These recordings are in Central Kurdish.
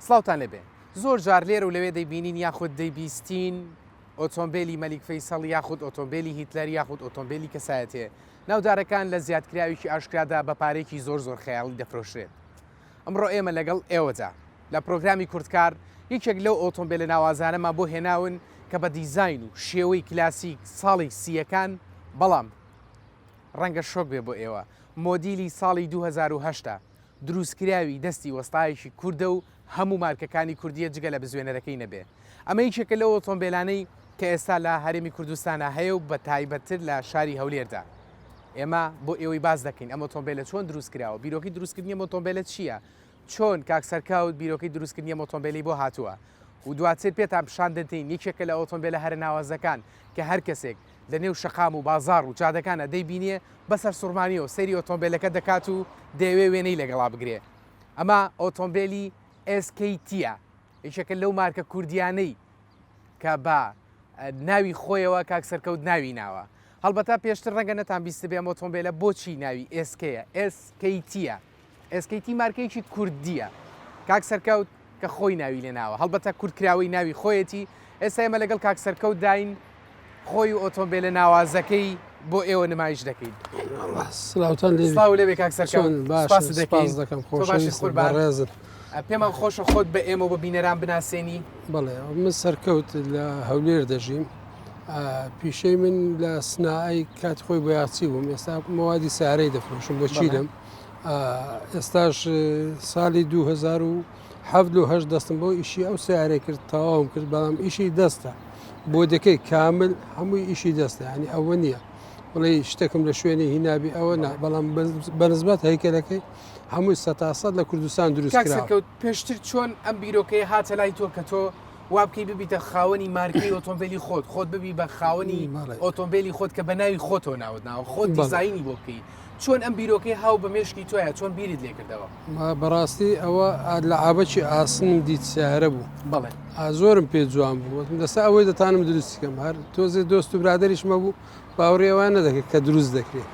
سڵاوتان لەبێ زۆر جار لێرە و لەوێ دەیبینین یاخود دەیبیستین ئۆتۆمبیلی مەلیک فەیسەڵ یاخود ئۆتۆمبیلی هیتلەر یاخود ئۆتۆمبیلی کەسایەتێ ناودارەکان لە زیادکراویی ئاشکرادا بە پارێکی زۆر خەیاڵی دەفرۆشرێت. ئەمڕۆ ئێمە لەگەڵ ئێوەدا لە پرۆگرامی کورتکار یەکێک لەو ئۆتۆمبیلە ناوازانەمان بۆ هێناون کە بە دیزاین و شێوەی کلاسیک ساڵی سیەکان بەڵام ڕەنگە شۆک بێ بۆ ئێوە مۆدیلی ساڵی 2010 دروستکراوی دەستی وەستایەکی کووردە و هەموو مارکەکانی کوردیە جگە لە بزوێنەرەکەی نەبێ. ئەمە یەکێکە لەو ئۆتۆمبیلانەی کە ئێستا لە هەرێمی کوردستانە هەیە و بە تایبەتتر لە شاری هەولێردا. ئێمە بۆ ئێوەی باز دەکەین ئەم ئۆتۆمبیلە چۆن دروستکراوە، بیرۆکەی دروستکردنی ئۆتۆمبیلە چییە، چۆن کاکسەرکاوت بیرۆکەی دروستکردنی ئۆتۆمبیلی بۆ هاتووە و دواتر پێتان پیشان دەدەین یەکێکە لە ئۆتۆمبیلە هەرە ناوازەکان کە هەر کەسێک لە نێو شەقام و بازار و جادەکانە دەیبینیە بەسەر سوورمانیەوە سەیری ئۆتۆمبیلەکە دەکات و دەیەوێ وێنەی لەگەڵا بگرێ. ئەمە ئۆتۆمبیلی SKTە یەکێکە لەو مارکە کوردیانەی کە بە ناوی خۆیەوە کاکسەرکەوت ناوی ناوە. هەڵبەتا پێشتر ڕەنگە نەتان بیستە بێ ئۆتۆمبیلە بۆچی ناوی SKە SKTە SKT مارکەیەکی کوردیە کاکسەرکەوت کە خۆی ناوی لێ ناوە هەڵبەتا کوردکراوی ناوی خۆیەتی. ئێستا ئێمە لەگەڵ کاکسەرکەوت داین خۆی و ئۆتۆمبیلە ناوازەکەی بۆ ئێوە نمایش دەکەین. سڵاو لەبێ کاکسەرکەوت پێمان خۆشە خۆت بە ئێمە بە بینەران بناسێنی. بەڵێ من سەرکەوت لە هەولێر دەژیم پیشەی من لە سناایی کات خۆی بۆ یاچی بووم ئێستا مەوادی سارەی دەفرۆشم بۆ چیدەم ئێستاش ساڵی 2007 دەستم بۆ ئیشی ئەو سیارەی کرد تەواوم کرد بەڵام ئیشی دەستە بۆ دەکەی کامل هەمووی ئیشی دەستە ینی ئەوە نییە بڵێ شتێکم لە شوێنی هینابی ئەوە بەڵام بەنسبەت هەیکەلەکەی هەمووی 100% لە کوردستان دروستکراوە. پێشتر چۆن ئەم بیرۆکەی هاتە لای تۆ کە تۆ وابکەی ببیتە خاوەنی مارکەی ئۆتۆمبیلی خۆت ببی بە خاوەنی ئۆتۆمبیلی خۆت کە بە ناوی خۆتەوە ناوت ناوە خۆت دیزاینی بۆ بکەی چۆن ئەم بیرۆکەی هاو بە مێشکی تۆیە چۆن بیرت لێ کردەوە؟ بەڕاستی ئەوە لە ئابەکی ئاسنم دیت سیارە بوو بەڵێ زۆرم پێ جوان بوو دەستا ئەوەی دەتانم دروستیکەم هەر تۆزێ دۆست و برادریشمە بوو باوڕێوان نەدەکرد کە دروست دەکرێت.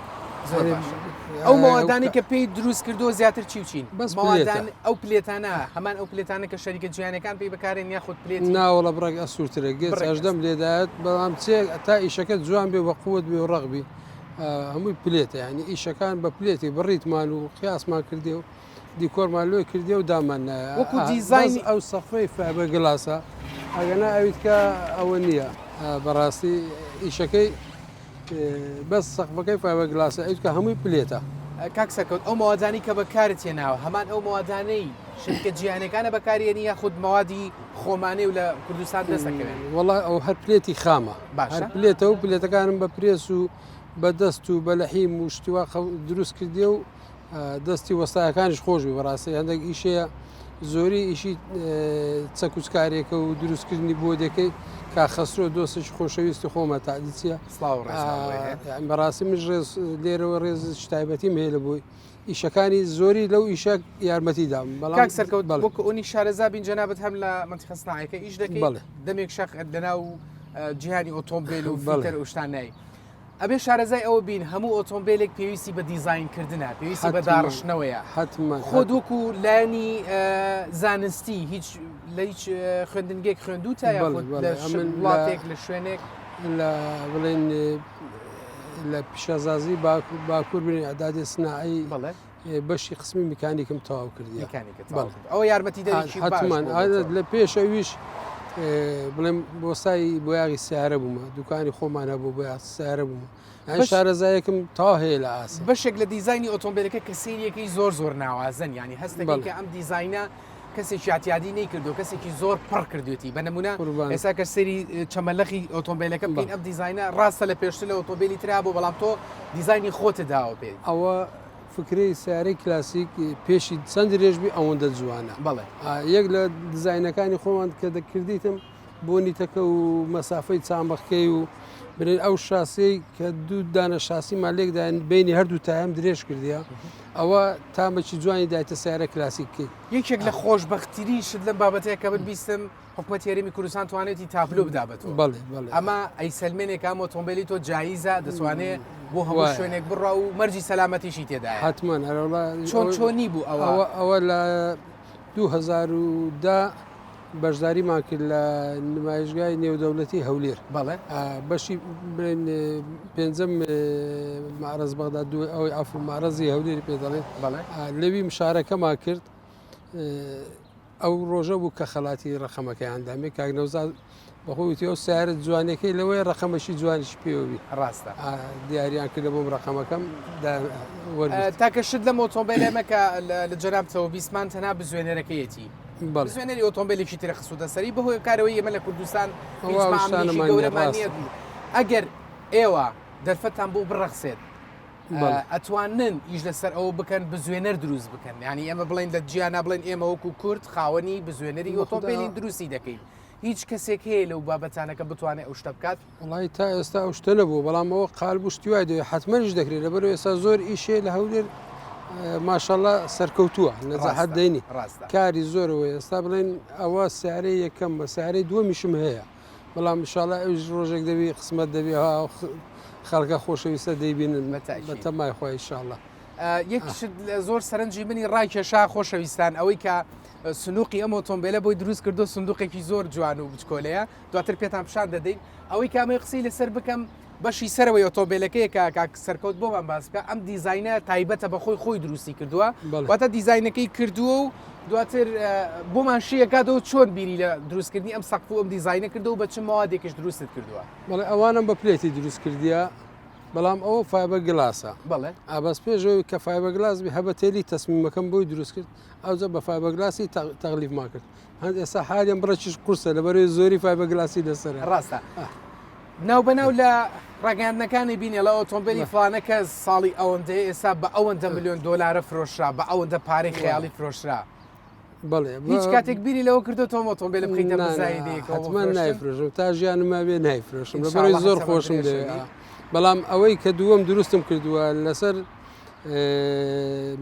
ئەو ماوەدانی کە پێی دروست کردو زیاتر چین ماوەدان ئەو پلێتانە هەمان ئەو پلێتانە کە شەریکە جیهانەکان پێی بەکارێن یاخود پلێت ناوەڵە بڕێک ئەسوورترە گێت ئەشدەم لێدایەت بەڵام چێ تا ئیشەکە جوان بێ بە قووت بێ و ڕەغبی هەمووی پلێتە ینی ئیشەکان بە پلێتی بڕیتمان و قیاسمان کردێ و دیکۆرمان لۆی کردێ و دامان وەکو دیزاین ئەو سەفرەی فابە گلاسە ئەگەنا ئەویت کە ئەوە نییە بەڕاستی ئیشەکەی بەس سەقفەکەی فابە گلاسە ئەویت کە هەمووی پلێتە. کاکسەکەوت ئەو ماوەدانی کە بەکارت هێناوە هەمان ئەو ماوەدانەی شرکە جیهانەکانە بەکارێنی یاخود ماوادی خۆمانەی و لە کوردستان دەستەکەوێن. وەڵای ئەو هەر پلێتی خامە هەر پلێتە و پلێتەکانم بە پرێس و بەدەست و بەلەحیم و شتیوا دروست کردێ و دەستی وەستایەکانیش خۆشبی بەڕاستی هەندێک ئیشەیە زۆری ئیشی چەکوچکارێکە و دروستکردنی بۆ دەکەی کا خەسرۆ دۆستش خۆشەویستی خۆمە تاعدیچیە بەڕاستی من ڕێز لێرەوە ڕێز شتایبەتیم هەیە لە بۆی ئیشەکانی زۆری لەو ئیشە یارمەتیدام بەڵام سەرکەوت وەکو ئەوی شارەزا بین جەنابەت هەم لە منتیقە سناعەکە ئیش دەکەی دەمێک شەق لەناو جیهانی ئۆتۆمبیل و فیلتەر و شتانەی ئەبێ شارەزای ئەوە بین هەموو ئۆتۆمبیلێک پێویستی بە دیزاینکردنە پێویستی بە داڕشنەوەیە خۆ وەکو لایەنی زانستی هیچ لە هیچ خوێندنگێک خوێندوتە وڵاتێک لە شوێنێک لە بڵێن لە پیشەزازی باکوور بین ئەدادی سناایی بەشی قسمی میکانیکم تەواو کردی ئەوە یارمەتی دەریکی حتمان لە پێشەویش بڵێم بۆستایی بۆ یاغی سیارە بوومە دوکانی خۆمان هەبوو بۆ سیارە بوومە شارەزایەکم تا هەیە لە ئاس بەشێک لە دیزاینی ئۆتۆمبیلەکە کە سێریەکەی زۆر ناوازن ینی هەستەکە کە ئەم دیزاینە کەسێکی یاتیادی نەیکردو کەسێکی زۆر پڕ کردوێتی بە نمونە ئێستا کە سەری چەمەلەخی ئۆتۆمبیلەکە بکەین ئەم دیزاینە ڕاستە لە پێشتر لە ئۆتۆمبیلی ترا بوو بەڵام تۆ دیزاینی خۆتە داوە پێ ئەوە فکری سیارەی کلاسیک پێشی چەندی رێژبی ئەوەندە جوانە بەڵێ یەک لە دیزاینەکانی خۆمان کە دەکردیتم بۆ نیتەکە و مەسافەی چامبەخکەی و برێن ئەو شاسی کە دوو دانە شاسیمان لێکدان بینی هەردوو تایم درێژ کردیە ئەوە تامەکی جوانی دایتە سیارە کلاسیککەی یەکێک لە خۆشبەختیری شت لەم بابەتەیە کە من بیستم حکوومەتی هەرێمی کوردستان توانێتی تابلۆ بدابێتەوە ئەمە ئەی سەلمێنێک ئەم ئۆتۆمبیلی تۆ جاییزە دەتوانێت بۆ هەموو شوێنێک بڕا و مەرجی سەلامەتیشی تێدایە حتمما چۆنی بوو ئەوە لە 2010 بەشداریمان کرد لە نمایشگای نێودەوڵەتی هەولێر بەڵێ بەشی پێنجەم معرەز بەغدا دوای ئەوەی ئەفو معرەزی هەولێری پێ دەڵێن بەڵێ لەوی مشارەکەمان کرد ئەو ڕۆژە بوو کە خەڵاتی ڕەخەمەکەی ئەندامی کاک نەوزاد بەخۆیتی ئەو سیارەت جوانەکەی لەوەی ڕەخەمەشی جوانیش پێوەبی ڕاستە دیاریان کردە بۆم ڕەخەمەکەم تاکەشت لە ئۆتۆمبیلەمەکە لە جەنابتەوە بیسمان تەنها بزوێنەرەکەیەتی بزوێنەری ئۆتۆمبیلێکی ترە خسوودە سەری بەهۆی کارەوەی ئێمە لە کوردستان گەورەمانە ئەگەر ئێوە دەرفەتان بۆ بڕەخسێت ئەتوانن ئیش لەسەر ئەوە بکەن بزوێنەر دروست بکەن ینی ئێمە بڵین لە جیانە بڵێن ئێمە وەکو کورد خاوەنی بزوێنەری ئۆتۆمبیلی دروستی دەکەین هیچ کەسێک هەیە لەو بابەتانەکە بتوانێت ئەو شتە بکات وڵی تا ئێستا ئەو شتە نەبوو بەڵام ئەوە قالب شتیوای دەوێت حتممەش دەکرێت لەبەر ئێستا زۆر ئیشێ لە هەولێر ماشەڵە سەرکەوتووە نەزەحەت دەینی کاری زۆرەوە ئێستا بڵێن ئەوە سیارەی یەکەم بە سیارەی دووەمیشم هەیە بەڵام انشاءالله ئەوش ڕۆژێک دەبی قسمەت دەبی خەڵکە خۆشەویستە دەیبینن بە تەمای خۆی انشاءالله یەک زۆر سەرنجی منی ڕایکێشا خۆشەویستان ئەوەی کە سنووقی ئەم ئۆتۆمبیلە بۆی دروست کردو سندوقێکی زۆر جوان و بچکۆلەیە دواتر پێتان پیشان دەدەین ئەوەی کامەی قسەی لەسەر بکەم بەشی سەرەوەی ئۆتۆمبیلەکەی کە سەرکەوت بۆمان باسکە ئەم دیزاینە تایبەتە بەخۆی خۆی دروستی کردووە واتە دیزاینەکەی کردووە و دواتر بۆمان شیەکاتەوە چۆن بیری لە دروستکردنی ئەم سەقف و ئەم دیزاینە کردو بە چ ماوادێکش دروستت کردووە بەڵێ ئەوانم بە پلێتی دروست کردیە بەڵام ئەوە فایبە گلاسە بەڵێ ئابەس پێشەوەی کە فایبە گلاس بێ هەبە تێلی تەسمیمەکەم بۆی دروست کرد ئەوجە بە فایبە گلاسی تەغلیفمان کرد هەند ئێستا حالیم بڕەچیش قورسە لەبەرەوەی زۆری فایبە گلاسی لەسەر ڕاستە ناو بەناو لە ڕاگەاندنەکانی بینێ لە ئۆتۆمبیلی فلانەکە ساڵی ئەوەندەیە ئێستا بە ئەوەندە ملیۆن دۆلارە فرۆشرا بە ئەوەندە پارەی خەیاڵی فرۆشرا بەڵێ هیچ کاتێک بیری لەوە کردو تۆم ئۆتۆمبیل بخیتە حتمما نایفرۆشم تا ژیانما بێ نایفرۆشم لەبەرەوەی زۆر خۆشم دەوێت بەڵام ئەوەی کە دووەم دروستم کردووە لەسەر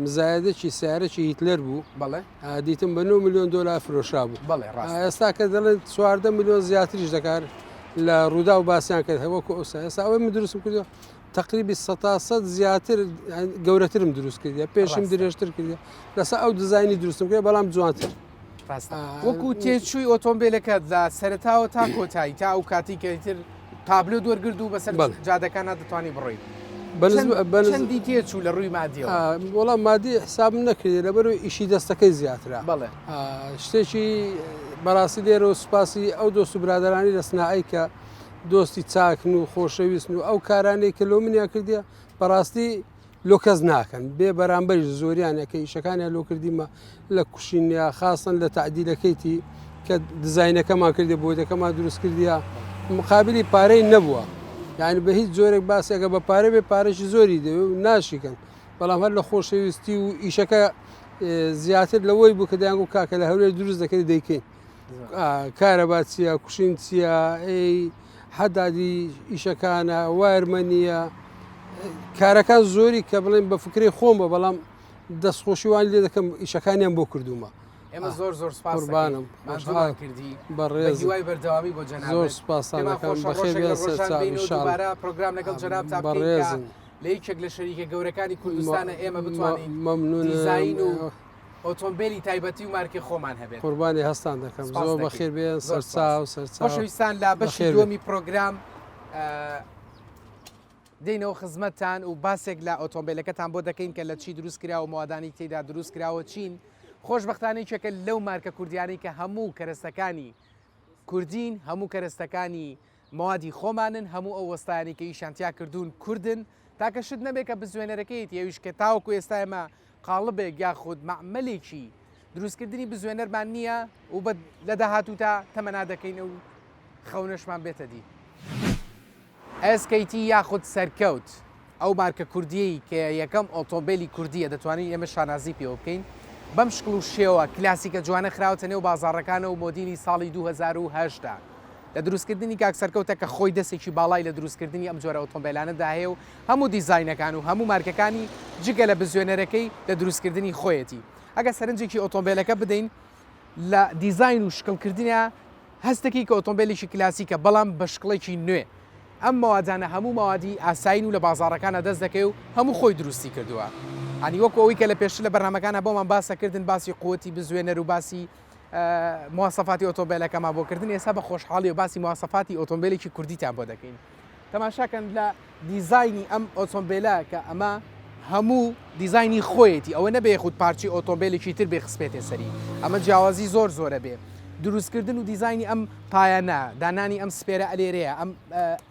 مزایدەکی سیارەکی هیتلەر بوو بەڵێ دیتم بە 9 میلیۆن دۆلار فرۆشا بوو بەڵێ ئێستا کە دەڵێن 14 میلیۆن زیاتریش دەکار لە ڕوودا و باسییان کرد هەوەکو ئەوسا ئێستا ئەوەی من دروستم کردووە تقریبی 100 زیاتر گەورەترم دروست کردە پێشم درێژتر کردە لەسەر ئەو دیزاینی دروستم کرد بەڵام جوانتر وەکو تێچووی ئۆتۆمبیلەکەت لە سەرتاوە تا کۆتایی تا ئەو کاتی کەتر تابلو دووەرگرد و بەسەر جادەکانە دەتوانانی بڕۆیت چەندی تێچوو لە ڕووی مادیەوە وەڵام مادی حساب نەکرێت لەبەرەوەی ئیشی دەستەکەی زیاترە بەڵێ شتێکی بەڕاستی لێرە و سوپاسی ئەو دۆست و برادرانی لە سناایی کە دۆستی چاکن و خۆشەویستن و ئەو کارانەی کە لۆ منیان کردیە بەڕاستی لۆ کەس ناکەن بێ بەرامبەری زۆریانەکە ئیشەکانیان لۆ کردیمە لە کوشینیا خاستن لە تعدیلەکەیتی کە دیزاینەکەمان کردی بۆیەکەمان دروست کردیە مقابلی پارەی نەبووە یعنی بە هیچ جۆرێک باسێکە بە پارە بێ پارەشی زۆری دەوێت و ناشیکەن بەڵام هەر لە خۆشەویستی و ئیشەکە زیاتر لەوەی بوو کە دەیان و کاکە لە هەولێر دروست دەکەی دەیکەین کارەبا چییە کوشین چییە حەدادی ئیشەکانە وایرمەنیە کارەکان زۆری کە بڵێن بە فکری خۆمە بەڵام دەستخۆشیوان لێ دەکەم ئیشەکانیان بۆ کردومە ئێمە زۆر زۆر قوربانم کردی بەڕێز دوای بەردەوامی بۆ جەناب زۆر سوپاسانەکەم بەخێر پرۆگرام لەگەڵ جەناب تا بەڕێزن لە یەکێک لە شەریکە گەورەکانی کوردستانە ئێمە بتوانین دیزاین و ئۆتۆمبیلی تایبەتی و مارکی خۆمان هەبێت قوربانی هەستان دەکەم زۆر بەخێر بێن سەرچاو خۆشەویستان لە بەشی دووەمی پرۆگرام دێنەوە خزمەتتان و باسێک لە ئۆتۆمبیلەکەتان بۆ دەکەین کە لە چی دروست کراوە موادانی تێدا دروست کراوە چین خۆشبەختانەی چێکە لەو مارکە کوردیانی کە هەموو کەرەستەکانی کوردین هەموو کەرەستەکانی موادی خۆمانن هەموو ئەو وەستایانی کە ئیشانتیا کردوون کوردن تاکەشت نەبێت کە بزوێنەرەکەیت ئێویش کە تاوەکو ئێستا ئێمە قاڵبێک یاخود مەعمەلێکی دروستکردنی بزوێنەرمان نییە و لە داهاتوو تا تەمەنا دەکەین و خەونەشمان بێتە دی SKT یاخود سەرکەوت ئەو مارکە کوردیی کە یەکەم ئۆتۆمبیلی کوردیە دەتوانین ئێمە شانازی پێوە بکەین بەم شکل و شێوە کلاسیکە جوانە خراوەتە نێو بازاڕەکانە و مۆدیلی ساڵی 2010 لە دروستکردنی کاک سەرکەوتە کە خۆی دەستێکی باڵای لە دروستکردنی ئەم جۆرە ئۆتۆمبیلانەدا هەیە و هەموو دیزاینەکان و هەموو مارکەکانی جگە لە بزوێنەرەکەی لە دروستکردنی خۆیەتی ئەگە سەرنجێکی ئۆتۆمبیلەکە بدەین لە دیزاین و شکلکردنە هەستێکی کە ئۆتۆمبیلێکی کلاسیکە بەڵام بە شکڵێکی نوێ ئەم ماوادانە هەموو ماوادی ئاساین و لە بازاڕەکانە دەست دەکەی و هەموو خۆی دروستی کردووە ئەنی وەکو ئەوەی کە لە پێشتر لە بەرنامەکانە بۆمان باسەکردن باسی قوتی بزوێنەر و باسی مواسەفاتی ئۆتۆمبیلەکەمان بۆکردن ئێستا بە خۆشحاڵی و باسی مواسەفاتی ئۆتۆمبیلێکی کوردیتان بۆ دەکەین تەماشاکەن لە دیزایانی ئەم ئۆتۆمبیلە کە ئەمە هەموو دیزایانی خۆیەتی ئەوە نەبێ خودت پارچی ئۆتۆمبیلێکی تر بێ خسپێتێ سەری ئەمە جیاوازی زۆرە بێ دروستکردن و دیزایانی ئەم پایانە دانانی ئەم سپێرە ئەلێرەیە ئەم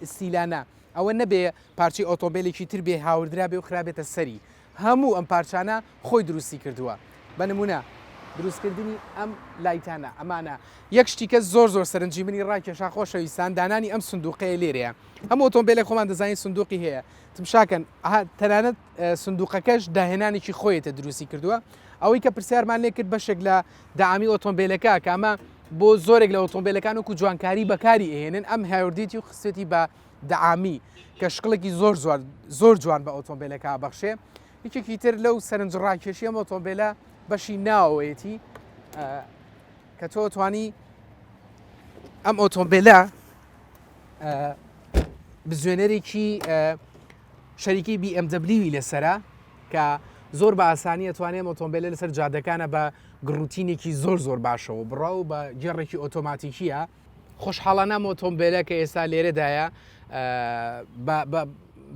ئستیلانە ئەوە نەبێ پارچی ئۆتۆمبیلێکی تر بێ هاوردرا بێ و خراپێتە سەری هەموو ئەم پارچانە خۆی دروستی کردووە بە نمونە دروستکردنی ئەم لایتانە ئەمانە یەک شتیکە زۆر سەرنجی منی ڕاکێشا خۆشەویستان دانانی ئەم سندوقەیە لێرەیە ئەم ئۆتۆمبیلێک خۆمان دەزانین سندوقی هەیە تمشاکەن تەنانەت سندوقەکەش داهێنانێکی خۆیەتە دروستی کردووە ئەوەی کە پرسیارمان لێ کرد بەشێک لە دامی ئۆتۆمبیلەکە کە ئەمە بۆ زۆرێک لە ئۆتۆمبیلەکان وکو جوانکاری بەکاری ئێنن ئەم هاوردێتی و خستێتی بە دامی کە شقڵێکی زۆر جوان بە ئۆتۆمبیلەکە بەخشێ یەکێکی تر لەو سەرنج ڕاکێشی ئەم ئۆتۆمبیلە بەشی ناوەیەتی کە تۆ توانی ئەم ئۆتۆمبیلە بزوێنەرێکی شەریکی BMW لەسرە کە زۆر بە ئاسانی ئەتوانێت ئۆتۆمبیلە لەسەر جادەکانە بە گڕوتینێکی زۆر باشەوە بڕاو بە گێڕێکی ئۆتۆماتیکیە خۆشحاڵانە ئۆتۆمبیلە کە ئێستا لێرەدایە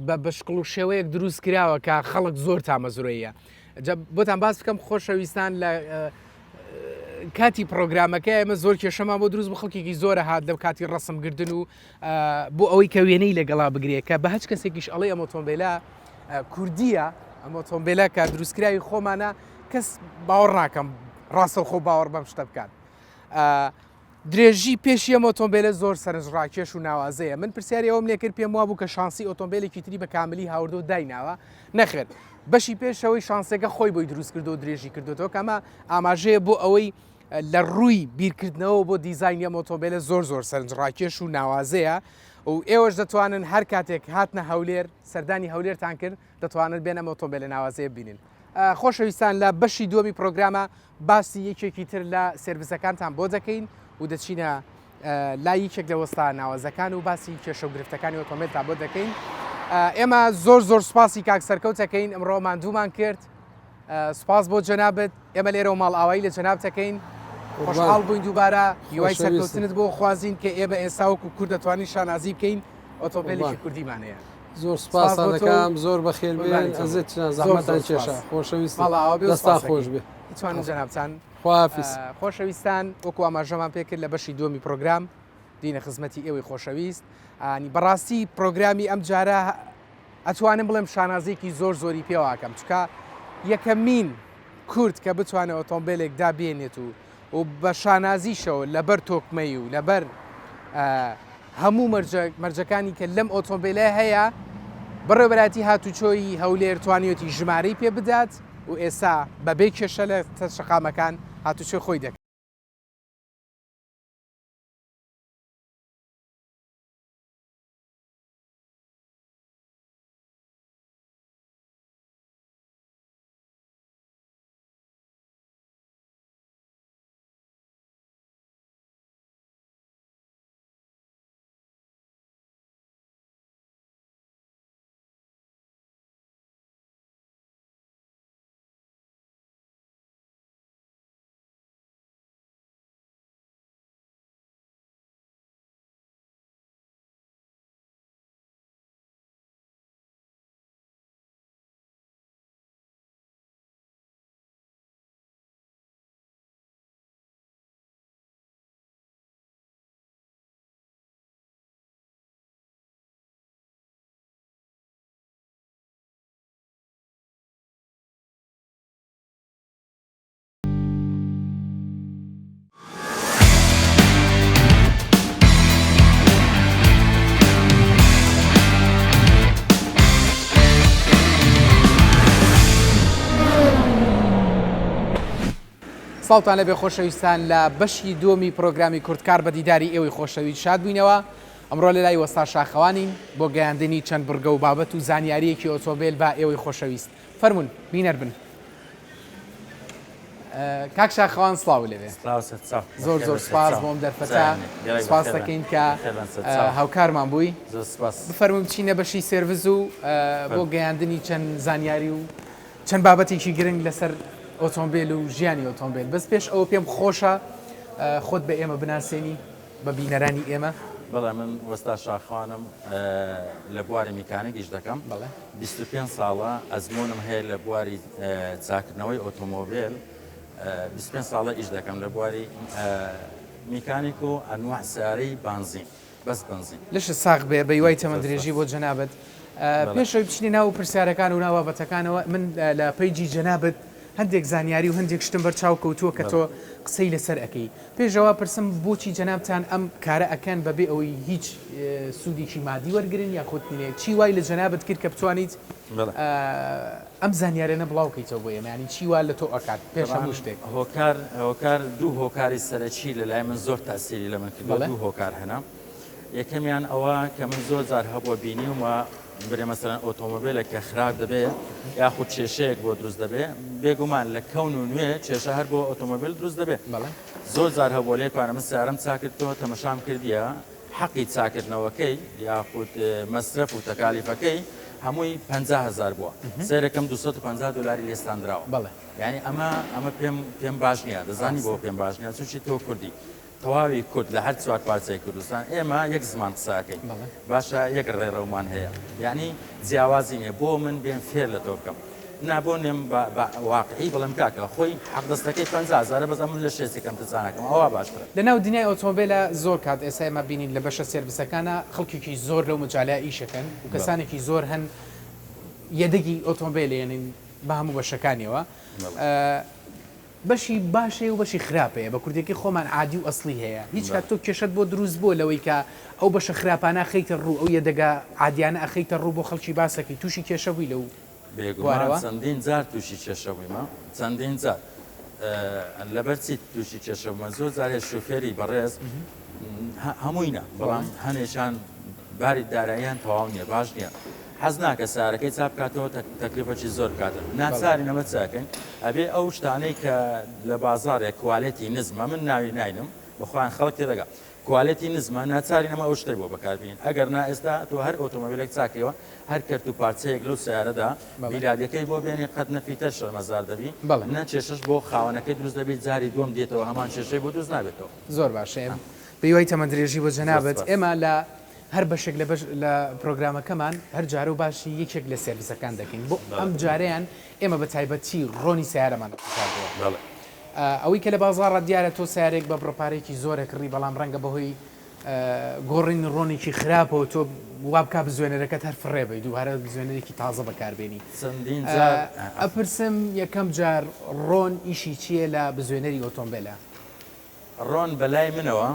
بە شقڵ و شێوەیەک دروست کراوە کە خەڵک زۆر تامەزورەیە بۆتان باس بکەم خۆشەویستان لە کاتی پرۆگرامەکە ئێمە زۆر کێشەمان بۆ دروست بە خەڵکێکی زۆرە هات لەو کاتی ڕەسمگردن و بۆ ئەوەی کە وێنەی لەگەڵا بگرێت کە بە هەچ کەسێکیش ئەڵێ ئەم ئۆتۆمبیلە کوردیە ئەم ئۆتۆمبیلە کە دروستکراوی خۆمانە کەس باوەڕ ناکەم ڕاستە خۆ باوەڕ بەم شتە بکات درێژی پێشی ئەم ئۆتۆمبیلە زۆر سەرنجڕاکێش و ناوازەیە من پرسیاری ئەوم لێ کرد پێم وا بوو کە شانسی ئۆتۆمبیلێکی تری بە کاملی هاوردە و دایناوە نەخێت بەشی پێشەوەی شانسێکە خۆی بۆی دروست کردو و درێژی کردوەوە کەمە ئاماژەیە بۆ ئەوەی لە ڕووی بیرکردنەوە بۆ دیزاینی ئەم ئۆتۆمبیلە زۆر سەرنجڕاکێش و ناوازەیە و ئێوەش دەتوانن هەر کاتێک هاتنە هەولێر سەردانی هەولێرتان کرد دەتوانن بێن ئەم ئۆتۆمبیلە ناوازەیە بینن خۆشەویستان لە بەشی دووەمی پرۆگرامە باسی یەکێکی تر لە سێرڤیسەکانتان بۆ دەکەین و دەچینە لای یەکێک لە وەستا ناوازەکان و باسی کێشە و گرفتەکانی ئۆتۆمبیلتان بۆ دەکەین ئێمە زۆر سوپاسی کاک سەرکەوتەکەین ئەمڕۆ ماندوومان کرد سوپاس بۆ جەنابەت ئێمە لێرە و ماڵئاوایی لە جەنابەتەکەین خۆشحاڵ بووین دووبارە هیوای سەرکەوتنت بۆ خوازین کە ئێمە ئێستا وەکو کورد دەتوانین شانازی بکەین ئۆتۆمبیلێکی کوردیمانەیە زۆر سوپاس دەکەم زۆر بەخێر بێن ئەزت زەحمەتان کێشە خۆشەویست دەستا خۆش بێ توانن جەنابتان خواحافیز خۆشەویستان وەکو ئاماژەمان پێ کرد لە بەشی دووەمی پرۆگرام دینە خزمەتی ئێوەی خۆشەویست ئانی بەڕاستی پرۆگرامی ئەم جارە ئەتوانم بڵێم شانازێکی زۆری پێواکەم چکە یەکەمین کورد کە بتوانێت ئۆتۆمبیلێک دابێنێت و بە شانازیشەوە لەبەر تۆکمەی و لەبەر هەموو مەرجەکانی کە لەم ئۆتۆمبیلە هەیە بەڕێوەبەتی هاتوچۆی هەولێر توانیوەتی ژمارەی پێ بدات و ئێستا بەبێ کێشە لە شەقامەکان هاتوچۆی خۆی دەکات. ساڵتان لەبێ خۆشەویستان لە بەشی دووەمی پرۆگرامی کوردکار بە دیداری ئێوەی خۆشەویست شاد بووینەوە ئەمڕۆ لە لای وەستا شاخەوانین بۆ گەیاندنی چەند بڕگە و بابەت و زانیاریەکی ئۆتۆمبیل بە ئێوەی خۆشەویست فەرمون بینەر بن کاک شاخەوان سڵاو لێبێ زۆر سپاس بۆم دەرفەتە سپاس دەکەین کە هاوکارمان بووی بفەرمون بچینە بەشی سێرڤیس و بۆ گەیاندنی چەند زانیاری و چەند بابەتێکی گرنگ لەسەر ئۆتۆمبیل و ژیانی ئۆتۆمبیل بەس پێش ئەوە پێم خۆشە خۆت بە ئێمە بناسیێنی بە بینەرانی ئێمە. بەڵێ من وەستا شاخوانم لە بواری میکانیکیش دەکەم 25 ساڵە ئەزمونم هەیە لە بواری چاکردنەوەی ئۆتۆمۆبیل 25 ساڵە ئیش دەکەم لە بواری میکانیک و ئەنواع سیارەی بانزین بەس بنزین لەش ساغ بێ بە یوای تەمە درێژی بۆ جەنابەت پێشەوەی بچنی ناو پرسیارەکان و ناوابەتەکانەوە من لە پەیجی جەنابەت هەندێک زانیاری و هەندێک شتم بەرچاو کەوتووە کە تۆ قسەی لەسەر ئەەکەی پێشەوە پرسم بۆچی جەنابتان ئەم کارە ئەکەن بەبێ ئەوەی هیچ سوودێکی مادی وەرگن یا خۆتنێ چی وای لە جەنابەت کرد کە بتوانیت ئەم زانیارێنە بڵاوکەیتەوە بۆ ئێمە ینی چی وا لە تۆ ئەکات پێش هەموو شتێک هۆکار دوو هۆکاری سەرەکی لە لای من زۆر تاسیری لە من کرد دوو هۆکار هەنا یەکەمیان ئەوە کە من زۆر جار هەبووە بینیومە برێ مەسەرەن ئۆتۆمۆبیلێک کە خراپ دەبێت یاخود کێشەیەک بۆ دروست دەبێت بێگومان لە کەون و نوێ کێشە هەر بۆ ئۆتۆمۆبیل دروست دەبێت زۆر جار هەبوو لێکوانە من سیارەم چاکردەوە تەمەشام کردیە حەقی چاکردنەوەکەی یاخود مەصرف و تەکالیفەکەی هەمووی 50,000 بووە سەرەکەم 250 دلاری لێستاندراوە یعنی ئەمە پێم باش نییە دەزانی بۆ پێم باش نییە چونکی تۆ کوردی تەواوی کورد لە هەر چوار پارچەی کوردستان ئێمە یەک زمان قساکەین باشە یەک ڕێڕەومان هەیە یعنی جیاوازی نیە بۆ من بێن فێر لە تۆ بکەم نابۆنێم واقعی بڵم کاکە خۆی حەقدەستەکەی 50,000 بەس ئەمن لە شێسێکم تزانەکەم ئەوە باشترە لەناو دنیای ئۆتۆمبیلە زۆر کات ئێستا ئێمە بینین لە بەشە سێرڤیسەکانە خەڵکێکی زۆر لەو مجالە ئیشەکەن و کەسانێکی زۆر هەن یەدەگی ئۆتۆمبیلێنین بە هەموو بەشەکانیەوە بەشی باشەیە و بەشی خراپەیە بە کوردێکی خۆمان عادی و ئەسلی هەیە هیچ کات تۆ کێشت بۆ دروست بۆ لەوەی کە ئەو بەشە خراپانە خەیتە ڕوو ئەو یەدەگا عادیانە ئەخەیتە ڕوو بۆ خەڵکی باسەکەی تووشی کێشە بووی لەو بێگومان چەندین جار تووشی کێشە بوویمە چەندین جار لەبەرچی تووشی کێشە بوومە زۆر جارێ شوفێری بەڕێز هەمووینە بەڵام هەنێشان باری داراییان تەواو نییە باش نییە حەز ناکە سارەکەی چاپ کاتەوە تەکلیفەکی زۆر کاتە ناچاری نەمە چاکەین ئەبێ ئەو شتانەی کە لە بازارێک کوالێتی نزمە من ناوی ناینم بخوایان خەڵک تێدەگا کوالێتی نزمە ناچاری نەمە ئەو شتێک بۆ بەکاربین ئەگەر نا ئێستا تۆ هەر ئۆتۆمۆبیلێک چاکەوە هەر کرد و پارچەیەک لەو سیارەدا میلادەکەی بۆ بێنی قەت نەفیتە شەرمەزار دەبی نە کێشەش بۆ خاوەنەکەی دروست دەبێت جاری دوم دێتەوە هەمان کێشەی بۆ دروست نابێتەوە زۆر باشە بەیوای تەمە درێژی بۆ جەنابەت ئێمە لە هەر بەشێک لە پرۆگرامەکەمان هەر جارە و باشی یەکێک لە سێرڤیسەکان دەکەین بۆ ئەم جارەیان ئێمە بە تایبەتی ڕۆنی سیارەمان قسابووە ئەوەی کە لە بازاڕە دیارە تۆ سیارێک بە بڕپارێکی زۆرە کڕی بەڵام ڕەنگە بەهۆی گۆڕین ڕۆنێکی خراپەوە تۆ وابکە بزوێنەرەکەت هەر فڕێبی دووارە بزوێنەرێکی تازە بەکاربێنی ئەپرسم یەکەم جار ڕۆن ئیشی چییە لە بزوێنەری ئۆتۆمبیلە ڕۆن بەلای منەوە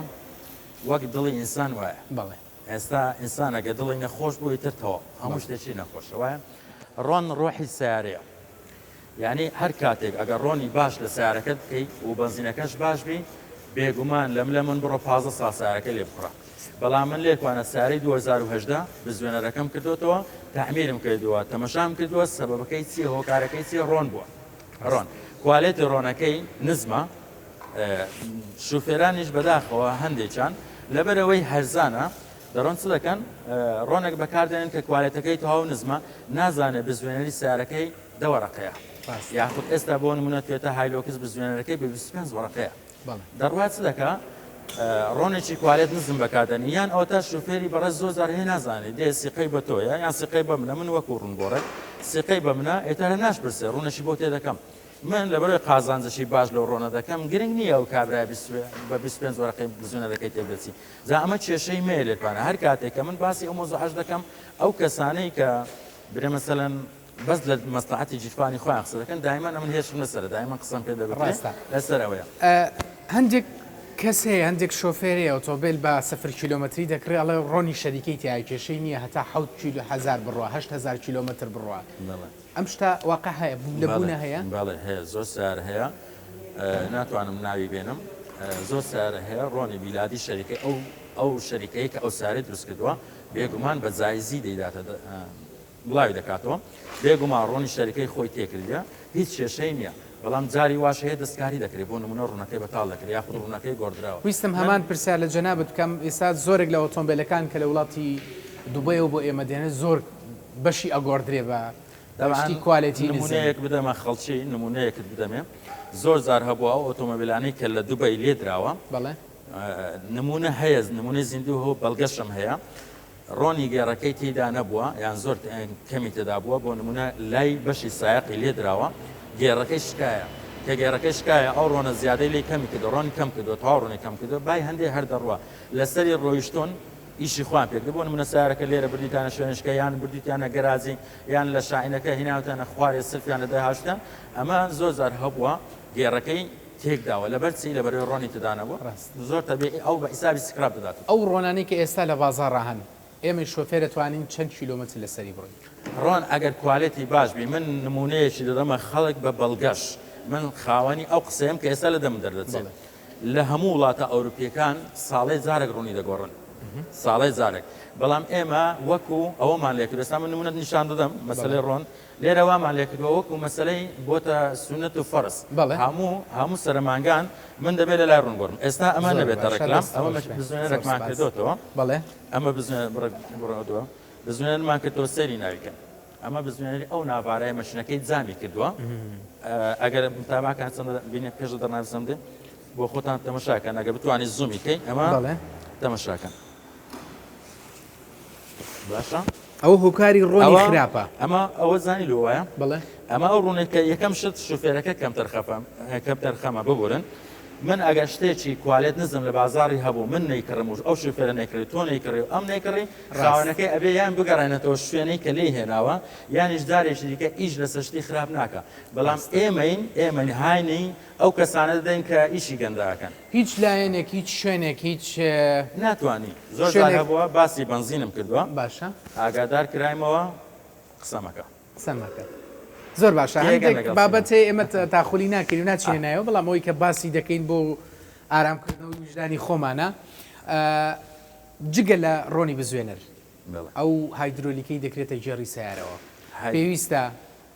وەک دڵی ئینسان وایە بەڵێ ئێستا ئینسانەکە دڵی نەخۆش بووی ترتەوە هەموو شتێکی نەخۆشە وایە ڕۆن ڕۆحی سیارەیە یعنی هەر کاتێک ئەگەر ڕۆنی باش لە سیارەکەت بکەیت و بەنزینەکەش باش بی بێگومان لە من بڕۆ 15 سا سیارەکە لێ بخڕە بەڵام من لێکوانە سیارەی 2010 بزوێنەرەکەم کردوتەوە تەعمیرم کردووە تەمەشام کردووە سەبەبەکەی چیە هۆکارەکەی چیە ڕۆن بووە ڕۆن کوالێتی ڕۆنەکەی نزمە شوفێرانیش بەداخەوە هەندێکیان لەبەرەوەی هەرزانە دەڕۆن چ دەکەن ڕۆنێک بەکاردێنن کە کوالێتەکەی تەواو نزمە نازانێت بزوێنەری سیارەکەی دەوەڕقەیە یاخود ئێستا بۆ نمونە توێتە هایلۆکس بزوێنەرەکەی بە 25 وەڕقەیە دەڕوات چ دەکا ڕۆنێکی کوالێت نزم بەکاردێنی یان ئەو تا شوفێری بەڕێز زۆر جار هەیە نازانێت دێ سیقەی بە تۆیە یان سیقەی بە منە من وەکو ڕوونگۆڕێک سیقەی بە منە ئێتارە ناشپرسێ ڕوونەشی بۆ تێ دەکەم من لەبەرەوەی قازانجەشی باش لەو ڕۆنە دەکەم گرنگ نییە و کابرای بە 25 وەرەقەی بزوێنەرەکەی تێبێتی جا ئەمە کێشەی مێ لێتوانە هەر کاتێک کە من باسی ئەو مۆزوعەش دەکەم ئەو کەسانەی کە برێ مەسەلەن بەس لە مەسلحەتی جیفانی خۆیان قسە دەکەن دایما ئەمن هێشم لەسەرە دایما قسەم پێ دەبێت لەسەر ئەوەیە هەندێک کەس هەیە هەندێک شۆفێری ئۆتۆمبیل بە 0 کیلۆمەتری دەکرێت ئەڵێ ڕۆنی شەریکەی تیای کێشەی نییە هەتا 7,000 بڕوە 8,000 کیلۆمتر بڕوە ئەم شتا واقع هەیە لەبوونە هەیە باڵێ هەیە زۆر سیار هەیە ناتوانم ناوی بێنم زۆر سیارە هەیە ڕۆنی میلادی شەریکەی ئەو شەریکەی کە ئەو سارەی دروست کردووە بێگومان بە جایزی دەیداتە بڵاوی دەکاتەوە بێگومان ڕۆنی شەریکەی خۆی تێکردە هیچ کێشەی نییە بەڵام جاری واش هەیە دەستکاری دەکرێت بۆ نمونە ڕوونەکەی بەتاڵ دەکرێت یاخود ڕوونەکەی گۆڕدراوە ویستم هەمان پرسیار لە جەنابەت بکەم ئێستا زۆرێک لە ئۆتۆمبیلەکان کە لە وڵاتی دووبەیەوە بۆ ئێمە دێنێت زۆر بەشی ئەگۆڕدرێ بە شتی کوالێتی نمونەیەک بدەمە خەڵکی نمونەیەکت بدەمێ زۆر زار هەبووە ئەو ئۆتۆمۆبیلانەی کە لە دوبەی لێ دراوە بەڵێ نمونە هەیە نمونەی زیندوو هەو بەڵگەشم هەیە ڕۆنی گێڕەکەی تێدا نەبووە یان زۆر کەمی تێدا بووە بۆ نمونە لای بەشی سایقی لێ دراوە گێڕەکەی شکایە کە گێڕەکەی شکایە ئەو ڕۆنە زیادەی لی کەمی کردو ڕۆنی کەم کردو تا ڕۆنی کەم کردو بای هەندێک هەر دەڕوە لەسەری ڕۆیشتون ئیشی خوان پێکرد بۆ نمونە سیارەکە لێرە بردیتانە شوێنشکە یان بردیتیانە گەرازی یان لە شاعینەکە هیناوتانە خوارێ سلفیان لە داهاشتان ئەمە زۆر زار هەبووە گێڕەکەی تێکداوە لەبەر چی لەبەرەوەی ڕۆنی تدانەبوو زۆر تەبێ ئەو بە حیسابی سکراب دەدات ئەو ڕۆنانەی کە ئێستا لە بازار ڕاهەن ئێمە شۆفێر دەتوانین چەند کیلۆمەتر لەسەری بڕۆین ڕۆن ئەگەر کوالێتی باش بی من نمونەیەکی دەدەمە خەڵک بە بەڵگەش من خاوەنی ئەو قسەیەم کە ئێستا لە دەم دەردەچێت لە هەموو وڵاتە ئەوروپیەکان ساڵی جارێک ڕوونی دەگۆڕن ساڵی جارێک بەڵام ئێمە وەکو ئەوەمان لێکرد ئێستا من نمونەت نیشان دەدەم مەسەلەی ڕۆن لێرە وامان لێکردەوە وەکو مەسەلەی بۆتە سونەت و فەرز هەموو سەرمانگان من دەبێت لە لای ڕوونگۆڕم ئێستا ئەمە نەبێتە ڕێکلام ئەمە بزوێنەرێکمان کردوتەوە ئەمە بزوێنەرەوە بزوێنەرمان کردەوە سەیری ناویکەن ئەمە بزوێنەری ئەو ناوارەیە مەشینەکەی جامی کردووە ئەگەر متاباکان چەندە بینێ پێش دەرناویسم دێ بۆ خۆتان تەمەشاکەن ئەگەر بتوانانی زومیکەی ئەمە تەمەشاکەن باشە ئەو هۆکاری ڕۆنی خراپە ئەمە ئەوە زانی لە وایە بڵێ ئەمە ئەو ڕوونێککە یەکەم شت شوفێرەکە کەم تەرخەمە ببورن من ئەگەر شتێکی کوالێت نزم لە بازاری هەبوو من نەیکڕم و ئەو شوفێرە نەیکڕی تۆ نەیکڕی و ئەم نەیکڕی خاوەنەکەی ئەبێ یان بگەڕێنێتەوە شوێنەی کە لێی هێناوە یانیش دارێکی دیکە ئیش لە سەشتی خراپ ناکە بەڵام ئێمە هاینی ئەو کەسانە دەدەین کە ئیشی گەنداکەن هیچ لایەنێک هیچ شوێنێک هیچ ناتوانانی زۆر هەبووە باسی بنزینم کردووە باشە ئاگادار کرایمەوە قسەمەکە قسەمەکە زۆر باشە هەندێک بابەتێ ئێمە تاخۆلی ناکەین و ناچێنە نایەوە بەڵام ئەوەی کە باسی دەکەین بۆ ئارامکردنەوە وجدانی خۆمانە جگە لە ڕۆنی بزوێنەر ئەو هایدرۆلیکەی دەکرێتە جێڕی سیارەوە پێویستە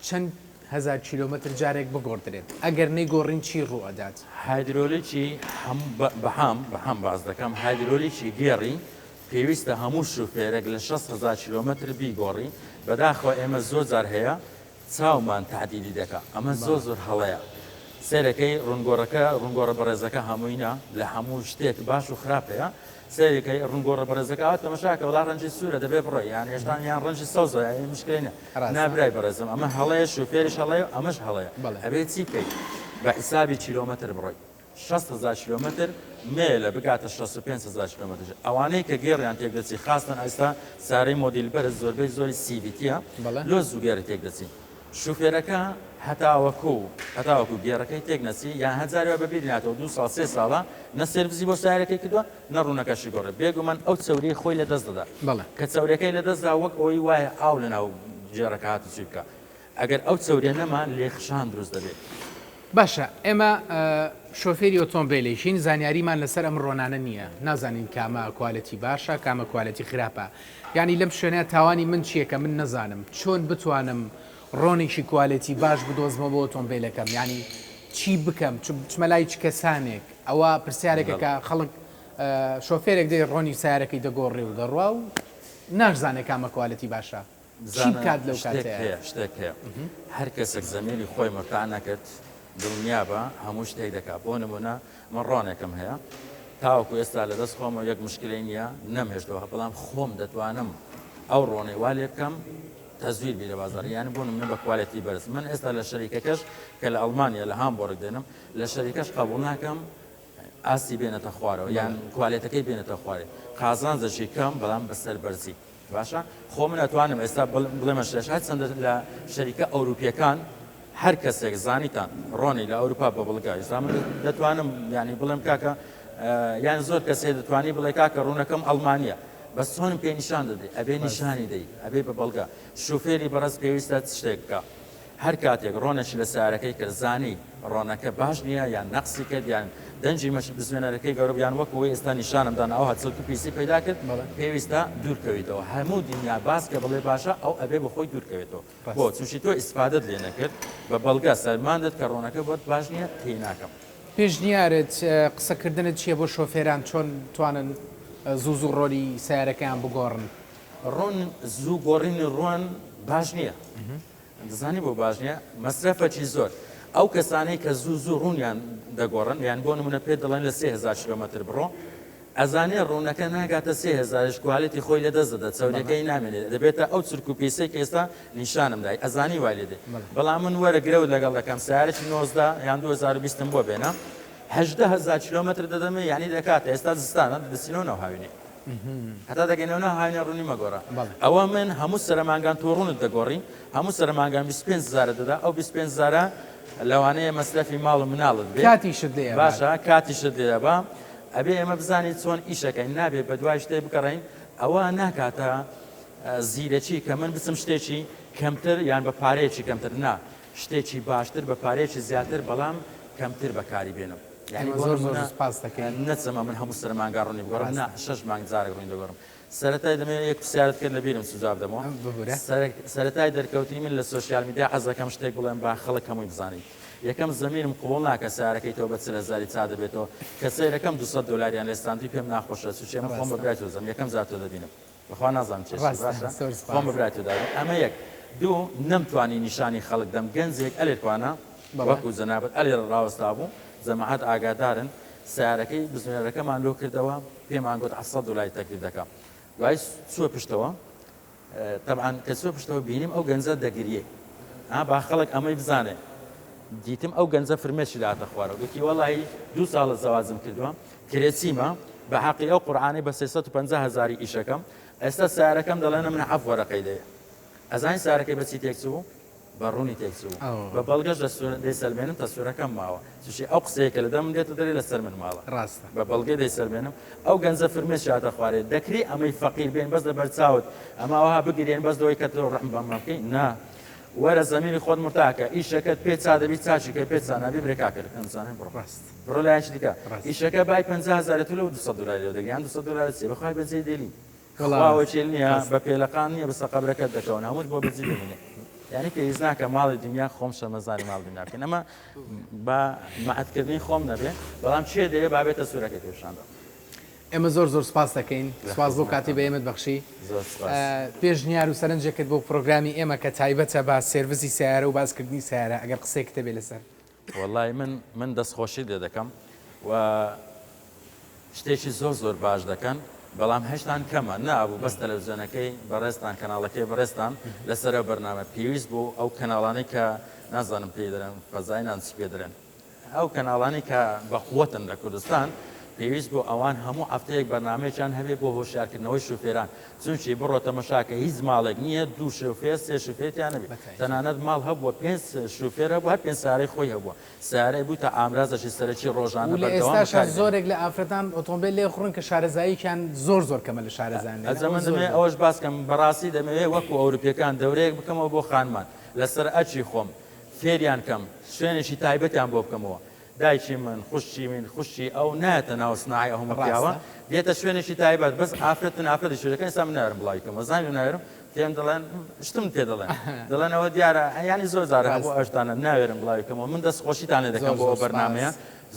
چەند هزار کیلۆمەتر جارێک بگۆڕدرێت ئەگەر نەیگۆڕین چی ڕوئەدات هایدرۆلیکی بەهام باز دەکەم هایدرۆلیکی گێڕی پێویستە هەموو شوفێرێک لە 6,000 کیلۆمەتر بیگۆڕی بەداخەوە ئێمە زۆر جار هەیە چاومان تعدیلی دەکە ئەمە زۆر هەڵەیە سێرەکەی ڕوونگۆڕە بەڕێزەکە هەمووینە لە هەموو شتێک باش و خراپەیە سێرەکەی ڕوونگۆڕە بەڕێزەکە تەمەشاکە وڵا ڕەنجی سوورە دەبێ بڕۆی یان هێشتان یان ڕەنجی سەوزە مشکلینە نابرای بەڕێزم ئەمە هەڵەیە شوفێریش هەڵەیە ئەمەش هەڵەیە ئەبێت چی بکەیت بە حیسابی کیلۆمەتر بڕۆی 6,000 کیلۆمەتر مێلە بگاتە 65,000 کیلۆمەتر ئەوانەی کە گێڕیان تێک دەچی خاستن ئێستا سارەی مۆدیل بەرز زۆربەی زۆری سیVTە لۆ زوو گێرە تێک دەچی شوفێرەکە هەتاوەکو گێڕەکەی تێک نەچی یان هەزارەوە بەبیێناتەوە 2 ساڵ 3 ساڵە نە سێرڤیسی بۆ سیارەکەی کردووە نە ڕوونەکەشی گۆڕێ بێگومان ئەو چەوری خۆی لە دەست دەدا کە چەورەکەی لە دەستدا وەک ئەوی وایە ئاو لەناو جێڕەکە هاتو چی بکە ئەگەر ئەو چەورێ نەمان لێخشان دروست دەبێت باشە ئێمە شۆفێری ئۆتۆمبیلێشین زانیاریمان لەسەر ئەم ڕۆنانە نییە نازانین کامە کوالەتی باشە کامە کوالەتی خراپە ینی لەم شوێنە تاوانی من چییە کە من نەزانم چۆن بتوانم ڕۆنێکی کوالەتی باش بدۆزمە بۆ ئۆتۆمبیلەکەم ینی چی بکەم چمەلای چ کەسانێک ئەوە پرسیارێکەکە خەڵک شۆفێرێک دەی ڕۆنی سیارەکەی دەگۆڕێ و دەڕوا و ناشزانێ کامە کوالەتی باشە چی بکات لەو کاتەیە شتێک هەیە هەر کەسێک زەمێری خۆی مەکان نەکرد دڵنیا بە هەموو شتێک دەکات بۆ نمونە من ڕۆنێکم هەیە تاوەکو ئێستا لە دەست خۆمە یەک مشکلی نییە نەمێشتەوە بەڵام خۆم دەتوانم ئەو ڕۆنەی وا لێ بکەم تەزویر بی لە بازار یان بۆ من بە کوالەتی بەرز من ئێستا لە شەریکەکەش کە لە ئەڵمانیا لە هامبۆرگ دێنم لە شەریکەش قبول ناکەم ئاسی بێنێتە خوارەوە یان کوالێتەکەی بێنێتە خوارێ قازانجەشی کەم بەڵام بەسەر بەرزی باشە خۆ من ئەتوانم ئێستا بڵێمە شێشات چەندە لە شەریکە ئەوروپیەکان هەر کەسێک زانیتان ڕۆنی لە ئەوروپا بە بڵگای ئێستا دەتوانم ینی بڵێم کاکە یان زۆر کەسێ دەتوانی بڵێ کاکە ڕوونەکەم ئەڵمانیا بەس چۆنم پێ نیشان دەدەی ئەبێ نیشانی دەی ئەبێ بە بەڵگا شوفێری بەڕست پێویستە شتێک بکە هەر کاتێک ڕۆنەشی لە سیارەکەی کرد زانی ڕۆنەکە باش نییە یان نەقسی کرد یان دەنجی مەش بزوێنەرەکەی گەورە یان وەکەوەی ئێستا نیشانمدان ئەو هەچڵکی پیسی پیدا کرد پێویستە دوورکەویتەوە هەموو دنیا باس کە بڵێ باشە ئەو ئەبێ بەخۆی دوورکەوێتەوە بۆ چونشی تۆ ئیسفادەت لێ نەکرد بە بەڵگا سەرماندت کە ڕۆنەکە بۆت باش نییە تێی ناکەم پێشنیارت قسەکردنت چییە بۆ شۆفێران چۆن توانن زوو ڕۆلی سیارەکەیان بگۆڕن ڕۆن زوو گۆڕینی ڕۆن باش نییە دەزانی بۆ باش نییە مەسرەفەکی زۆر ئەو کەسانەی کە زوو زوو ڕوونیان دەگۆڕن یان بۆ نمونە پێ دەڵێن لە 3000 کیلۆمەتر بڕۆ ئەزانێ ڕوونەکە ناگاتە 3000 کوالەتی خۆی لە دەست دەدات چاودەکەی نامێنێت دەبێتە ئەو چرک و پیسەی کە ئێستا نیشانم دای ئەزانی وای لێ دێ بەڵام من وەرەگرەوت لەگەڵ دەکەم سیارێکی 19 یان 2020 بۆ بێنە 18000 کیلۆمەتر دەدەمێ یعنی دەکاتە ئێستا زستانە دەسینەوە هاوینێ هەتا دەگەنەوە هاوینە ڕوونی مەگۆڕە ئەوە من هەموو سەرمانگان تۆ ڕوونت دەگۆڕی هەموو سەرمانگان 25000 دەدا ئەو 25000 لەوانەیە مەسرەفی ماڵ و مناڵت بێ کاتیشت لێ باشە کاتیشت لێ بە ئەبێ ئێمە بزانیت چۆن ئیشەکەین نابێت بە دوای شتێ بکەڕین ئەوە ناکاتە زیرەکی کە من بچم شتێکی کەمتر یان بە پارەیەکی کەمتر نا شتێکی باشتر بە پارەیەکی زیاتر بەڵام کەمتر بەکاری بێنم زۆر زۆر سپاس دەکەین نەچەمە من هەموو سەرمانگا ڕوونی بگۆڕم نا 6 مانگ جارێک ڕوونی دەگۆڕم سەرەتای دەمێت یەک پرسیارت کرد لە بیرم سوزاب دەمەوە سەرەتای دەرکەوتی من لە سۆسیال میدیا حەز دەکەم شتێک بڵێم با خەڵک هەمووی بزانین یەکەم زەمیرم قوڵ ناکە سیارەکەی تۆ بە 3000 چا دەبێتەوە کە سەیرەکەم 200 دلاریان لێستاندی پێم ناخۆشە سوچێ من خۆم بەبرای تۆ دەزانم یەکەم زار تۆ دەبینم بەخوا نازانم چێ خۆم بەبرای تۆ دەبینم ئەمە یەک دوو نەمتوانی نیشانی خەڵک دەم گەنجێک ئەلێتوانە وەکو جەنابەت ئەلێ ڕاوەستا بوو جەماعەت ئاگادارن سیارەکەی بزمێرەکەمان لۆ کردەوە پێمان گوت 700 دلاری تەکلیف دەکەم دوای چووە پشتەوە طبعاً کە چووە پشتەوە بینیم ئەو گەنجە دەگریێ با خەڵک ئەمەی بزانێ دیتم ئەو گەنجە فرمێشی داتە خوارەوە گوتی وەڵی 2 ساڵە زەوازم کردووە کرێچیمە بە حەقی ئەو قورعانەی بە 350,000 ئیشەکەم ئێستا سیارەکەم دەڵێنە من عەف وەرەقەی دەیە ئەزانی سیارەکەی بەچی تێکچوو بە ڕوونی تێکچوو بە بەڵگەش دەیسەلمێنم تەسوورەکەم ماوە چی ئەو قسەیەکە لە دەم دێتە دەرێ لەسەر من ماڵە ڕاستە بە بەڵگەی دەیسەلمێنم ئەو گەنجە فرمێشی هاتە خوارێت دەکری ئەمەی فەقیر بێن بەس لە بەرچاوت ئەماوەها بگرێن بەس دەوەی کە تۆ ڕەحم بەمە بکەی نا وەرە زەمینی خۆت مرتاکە ئیشەکەت پێ چا دەبی چاچیکە پێ چانابی برێکا کرد ئەمزانم بڕۆ لایەنش دیکە ئیشەکە بای 50,000 لەو 200 دلاری دەگەیان 200 دلار چێ بەخوای بەجێ دێلی خواوە چێل نییە بە پێلەقان نییە بە سەقەبرەکەت دەکەون هەمووت بۆ بەجێ دەبینێ یعنی پێویست ناکە ماڵی دنیا خۆم شەمەزاری ماڵ دنیا بکەین ئەمە بە مەعەتکردنی خۆم نەبێ بەڵام چێ دەیە بابێتە سوورەکە پێشاندا ئێمە زۆر زۆر سپاس دەکەین سپاس بۆ کاتی بە ئێمەت بەخشی پێشنیار و سەرنجەکەت بۆ پرۆگرامی ئێمە کە تایبەتە بە سێڤیسی سیارە و باسکردنی سیارە ئەگەر قسەی کتەبێ لەسەر وەڵای من دەستخۆشی لێ دەکەم و شتێکی زۆر باش دەکەن بەڵام هەشتان کەمە نابوو بەس تەلەڤیزیۆنەکەی بەڕێستان کەناڵەکەی بەڕێستان لەسەر بەرنامە پێویست بوو ئەو کەناڵانەی کە نازانم پێ دەرن فەزاینان چ پێ دەرن ئەو کەناڵانی کە بەخوەتن لە کوردستان پێویست بۆ ئەوان هەموو ئەفتەیەک بەرنامەیەکیان هەبێ بۆ هۆشیارکردنەوەی شوفێران چونچی بڕۆتە مەشاکە هیچ ماڵێک نییە 2 شوفێر 3 شوفێتیان نەبێت تەنانەت ماڵ هەبووە 5 شوفێرە بوو هەر 5 سیارەی خۆی هەبووە سیارەی بوو تا ئامرازەشی سەرەکی ڕۆژانە ئێستاش زۆرێک لە ئافرەتان ئۆتۆمبیل لێ خوڕن کە شارەزاییکیان زۆر کەمە لە شارەزان ئەزەمە دەمێ ئەوەش باسکەم بەڕاستی دەمەوێت وەکو ئەوروپیەکان دەورەیەک بکەمەوە بۆ خانمان لەسەر ئەچی خۆم فێریان کەم شوێنێکی تایبەتیان بۆ بکەمەوە دایکی من خوشی ئەو نایەتە ناو سنای ئەو هەمەپیاوە دێتە شوێنێکی تایبەت بەس ئافرەتی شوێنەکەی ئێستا من ناوێرم بڵاویکەم زانانی ناوێرم پێم دەڵێن شتم پێ دەڵێنەوە دیارە ینی زۆر جارە بۆ ئەشتانە ناوێرم بڵاویکەمەوە من دەستخۆشیتان لێ دەکەم بۆ ئەو بەرنامەیە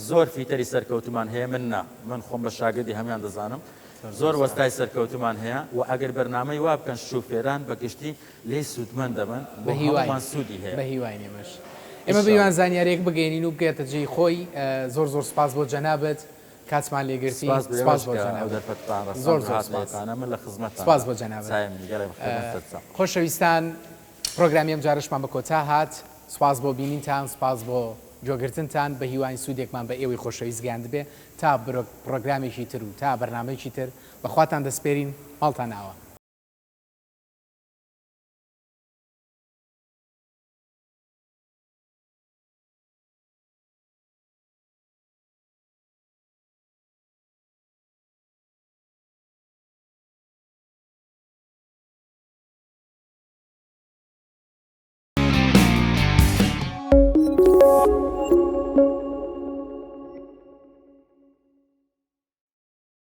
زۆر فیتەری سەرکەوتمان هەیە من خۆم بە شاگردی هەمان دەزانم زۆر وەستای سەرکەوتمان هەیە و ئەگەر بەرنامەی وا بکەن شوفێران بەگشتی لێ سوودمەند دەبن بە هیوان سوودی هەیە بە هیوانێمەش ئێمە بەیوان زانیارێک بگەینین و بگێتە جێی خۆی زۆر سپاس بۆ جەنابەت کاتمان لێگرتی سپاس بۆ من لە خزمەت سپاس بۆ جەنابەت خۆشەویستان پرۆگرامی ئەم جارشمان بە کۆتا هات سپاس بۆ بینینتان سپاس بۆ جۆگرتنتان بە هیوانی سوودێکمان بە ئێوەی خۆشەویست گەیاند بێ تا پرۆگرامێکی تر و تا بەرنامەیەکی تر بەخواتان دەسپێرین ماڵتان ناوە